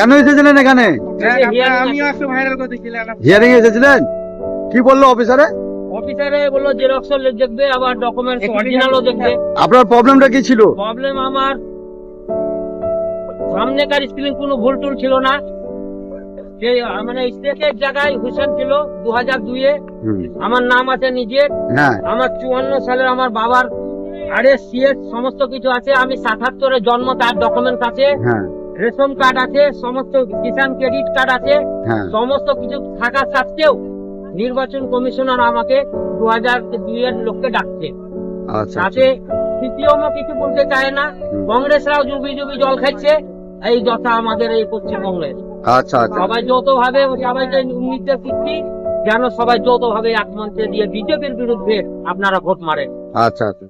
কেন এসেছিলেন এখানে? হিয়ারিং এসেছিলেন? কি বললো অফিসারে? অফিসারে বললো জেরক্সও দেখবে, আবার ডকুমেন্টস অরিজিনালও দেখবে। আপনার প্রবলেমটা কি ছিল? প্রবলেম আমার সামনেকার স্ক্রিন কোনো ভুল টুল ছিল না, যে মানে স্টেকের জায়গায় হুসেন ছিল 2002-এ। আমার নাম আছে নিজের, হ্যাঁ আমার 54 সালের আমার বাবার RSCS সমস্ত কিছু আছে, আমি 77-এ জন্ম, তার ডকুমেন্টস আছে, হ্যাঁ রেশন কার্ড আছে, সমস্ত কিষাণ ক্রেডিট কার্ড আছে, হ্যাঁ সমস্ত কিছু থাকা সত্ত্বেও নির্বাচন কমিশনার আমাকে 2002-এর লোককে ডাকছে। আচ্ছা তাতে সিপিএমও কিছু বলতে চায় না, কংগ্রেসরাও জুবি জুবি জল খাচ্ছে, এই যথা আমাদের এই পশ্চিমবঙ্গের আচ্ছা আচ্ছা সবাই যৌথভাবে সবাইকে নির্দেশ দিচ্ছি যেন সবাই যৌথভাবে এক মঞ্চে দিয়ে বিজেপির বিরুদ্ধে আপনারা ভোট মারেন। আচ্ছা আচ্ছা